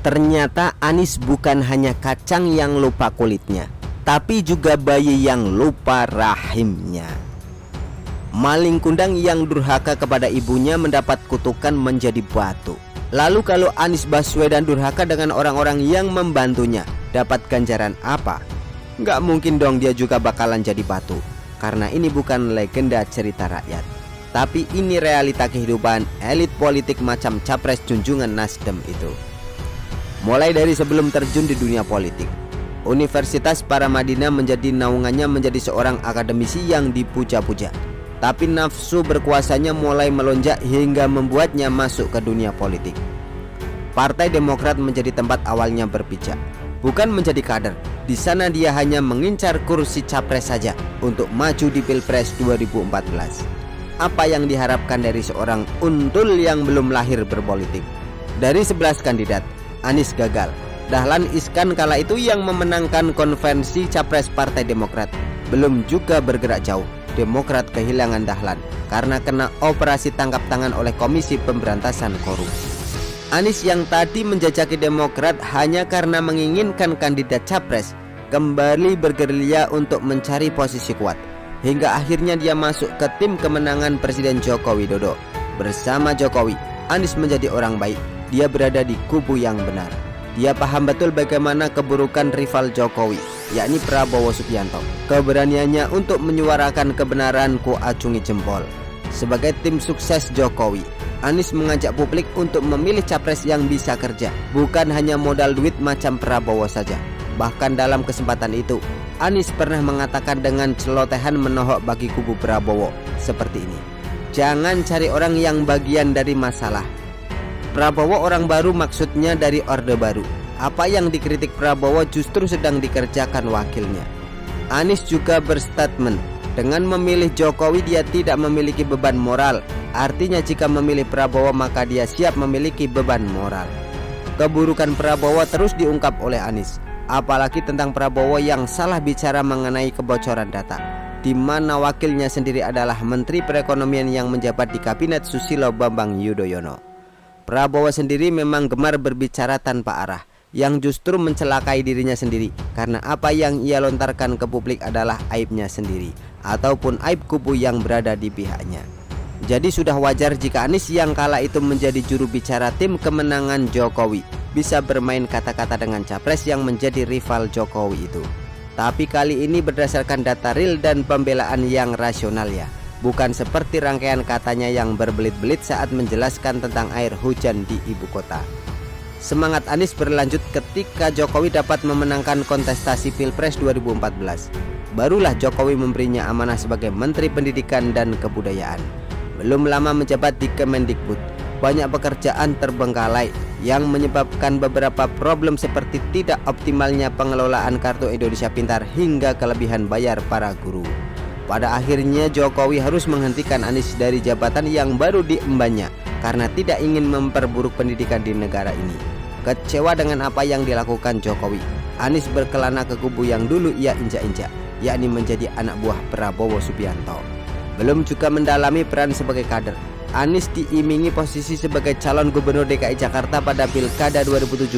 Ternyata Anies bukan hanya kacang yang lupa kulitnya, tapi juga bayi yang lupa rahimnya. Maling kundang yang durhaka kepada ibunya mendapat kutukan menjadi batu. Lalu kalau Anies Baswedan durhaka dengan orang-orang yang membantunya, dapat ganjaran apa? Nggak mungkin dong dia juga bakalan jadi batu. Karena ini bukan legenda cerita rakyat, tapi ini realita kehidupan elit politik macam capres junjungan Nasdem itu. Mulai dari sebelum terjun di dunia politik, Universitas Paramadina menjadi naungannya menjadi seorang akademisi yang dipuja-puja. Tapi nafsu berkuasanya mulai melonjak hingga membuatnya masuk ke dunia politik. Partai Demokrat menjadi tempat awalnya berpijak, bukan menjadi kader. Di sana dia hanya mengincar kursi capres saja untuk maju di Pilpres 2014. Apa yang diharapkan dari seorang untul yang belum lahir berpolitik? Dari 11 kandidat, Anies gagal. Dahlan Iskan kala itu yang memenangkan konvensi capres Partai Demokrat belum juga bergerak jauh. Demokrat kehilangan Dahlan karena kena operasi tangkap tangan oleh Komisi Pemberantasan Korupsi. Anies yang tadi menjajaki Demokrat hanya karena menginginkan kandidat capres kembali bergerilya untuk mencari posisi kuat, hingga akhirnya dia masuk ke tim kemenangan Presiden Joko Widodo. Bersama Jokowi, Anies menjadi orang baik. Dia berada di kubu yang benar. Dia paham betul bagaimana keburukan rival Jokowi, yakni Prabowo Subianto. Keberaniannya untuk menyuarakan kebenaran ku acungi jempol. Sebagai tim sukses Jokowi, Anies mengajak publik untuk memilih capres yang bisa kerja, bukan hanya modal duit macam Prabowo saja. Bahkan dalam kesempatan itu, Anies pernah mengatakan dengan celotehan menohok bagi kubu Prabowo seperti ini: jangan cari orang yang bagian dari masalah. Prabowo orang baru, maksudnya dari Orde Baru. Apa yang dikritik Prabowo justru sedang dikerjakan wakilnya. Anies juga berstatement, dengan memilih Jokowi dia tidak memiliki beban moral. Artinya jika memilih Prabowo maka dia siap memiliki beban moral. Keburukan Prabowo terus diungkap oleh Anies, apalagi tentang Prabowo yang salah bicara mengenai kebocoran data, di mana wakilnya sendiri adalah Menteri Perekonomian yang menjabat di Kabinet Susilo Bambang Yudhoyono. Prabowo sendiri memang gemar berbicara tanpa arah, yang justru mencelakai dirinya sendiri, karena apa yang ia lontarkan ke publik adalah aibnya sendiri ataupun aib kubu yang berada di pihaknya. Jadi sudah wajar jika Anies yang kala itu menjadi juru bicara tim kemenangan Jokowi bisa bermain kata-kata dengan capres yang menjadi rival Jokowi itu. Tapi kali ini berdasarkan data real dan pembelaan yang rasional ya, bukan seperti rangkaian katanya yang berbelit-belit saat menjelaskan tentang air hujan di ibu kota. Semangat Anies berlanjut ketika Jokowi dapat memenangkan kontestasi Pilpres 2014. Barulah Jokowi memberinya amanah sebagai Menteri Pendidikan dan Kebudayaan. Belum lama menjabat di Kemendikbud, banyak pekerjaan terbengkalai yang menyebabkan beberapa problem seperti tidak optimalnya pengelolaan Kartu Indonesia Pintar hingga kelebihan bayar para guru. Pada akhirnya Jokowi harus menghentikan Anies dari jabatan yang baru diembannya karena tidak ingin memperburuk pendidikan di negara ini. Kecewa dengan apa yang dilakukan Jokowi, Anies berkelana ke kubu yang dulu ia injak-injak, yakni menjadi anak buah Prabowo Subianto. Belum juga mendalami peran sebagai kader, Anies diimingi posisi sebagai calon gubernur DKI Jakarta pada Pilkada 2017.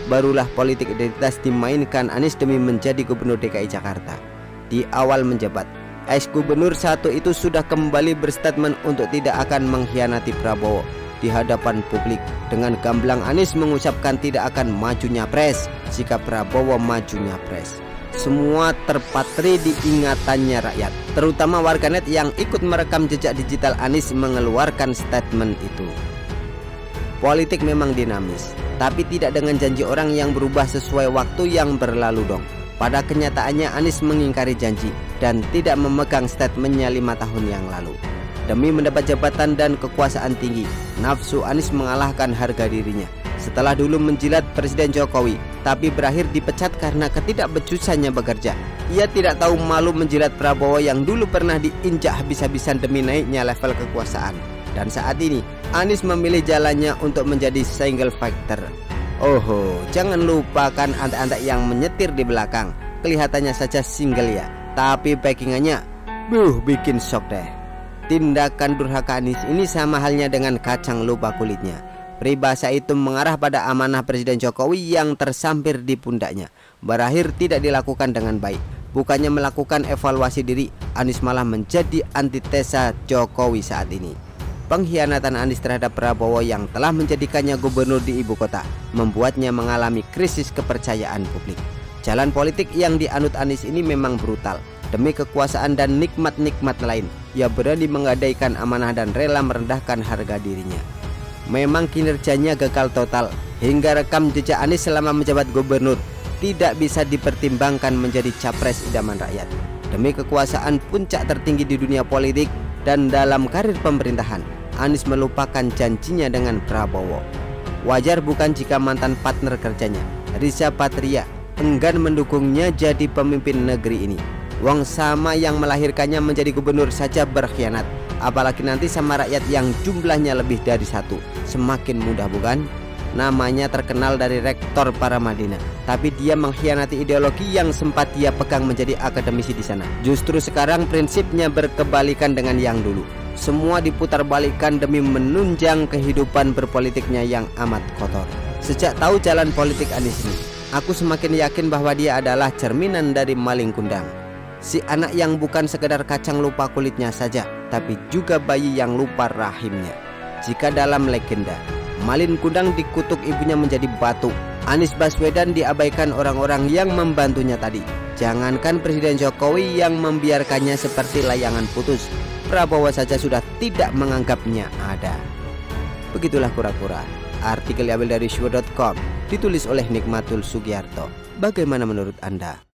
Barulah politik identitas dimainkan Anies demi menjadi gubernur DKI Jakarta. Di awal menjabat, ex-gubernur satu itu sudah kembali berstatement untuk tidak akan mengkhianati Prabowo di hadapan publik. Dengan gamblang Anies mengucapkan tidak akan maju nyapres jika Prabowo maju nyapres. Semua terpatri di ingatannya rakyat, terutama warganet yang ikut merekam jejak digital Anies mengeluarkan statement itu. Politik memang dinamis, tapi tidak dengan janji orang yang berubah sesuai waktu yang berlalu dong. Pada kenyataannya Anies mengingkari janji dan tidak memegang statementnya 5 tahun yang lalu. Demi mendapat jabatan dan kekuasaan tinggi, nafsu Anies mengalahkan harga dirinya. Setelah dulu menjilat Presiden Jokowi, tapi berakhir dipecat karena ketidakbecusannya bekerja. Ia tidak tahu malu menjilat Prabowo yang dulu pernah diinjak habis-habisan demi naiknya level kekuasaan. Dan saat ini Anies memilih jalannya untuk menjadi single factor. Oh, jangan lupakan antek-antek yang menyetir di belakang. Kelihatannya saja single ya, tapi backingannya bikin shock deh. Tindakan durhaka Anies ini sama halnya dengan kacang lupa kulitnya. Peribahasa itu mengarah pada amanah Presiden Jokowi yang tersampir di pundaknya, berakhir tidak dilakukan dengan baik. Bukannya melakukan evaluasi diri, Anies malah menjadi antitesa Jokowi saat ini. Pengkhianatan Anies terhadap Prabowo yang telah menjadikannya gubernur di ibu kota membuatnya mengalami krisis kepercayaan publik. Jalan politik yang dianut Anies ini memang brutal. Demi kekuasaan dan nikmat-nikmat lain, ia berani menggadaikan amanah dan rela merendahkan harga dirinya. Memang kinerjanya gagal total, hingga rekam jejak Anies selama menjabat gubernur tidak bisa dipertimbangkan menjadi capres idaman rakyat. Demi kekuasaan puncak tertinggi di dunia politik dan dalam karir pemerintahan, Anies melupakan janjinya dengan Prabowo. Wajar bukan jika mantan partner kerjanya, Riza Patria, enggan mendukungnya jadi pemimpin negeri ini. Wong sama yang melahirkannya menjadi gubernur saja berkhianat, apalagi nanti sama rakyat yang jumlahnya lebih dari satu. Semakin mudah bukan? Namanya terkenal dari rektor Paramadina, tapi dia mengkhianati ideologi yang sempat dia pegang menjadi akademisi di sana. Justru sekarang prinsipnya berkebalikan dengan yang dulu. Semua diputarbalikkan demi menunjang kehidupan berpolitiknya yang amat kotor. Sejak tahu jalan politik Anies ini, aku semakin yakin bahwa dia adalah cerminan dari maling kundang. Si anak yang bukan sekedar kacang lupa kulitnya saja, tapi juga bayi yang lupa rahimnya. Jika dalam legenda, malin kundang dikutuk ibunya menjadi batu, Anies Baswedan diabaikan orang-orang yang membantunya tadi. Jangankan Presiden Jokowi yang membiarkannya seperti layangan putus, Prabowo saja sudah tidak menganggapnya ada. Begitulah kura-kura. Artikel diambil dari syukur.com, ditulis oleh Nikmatul Sugiarto. Bagaimana menurut Anda?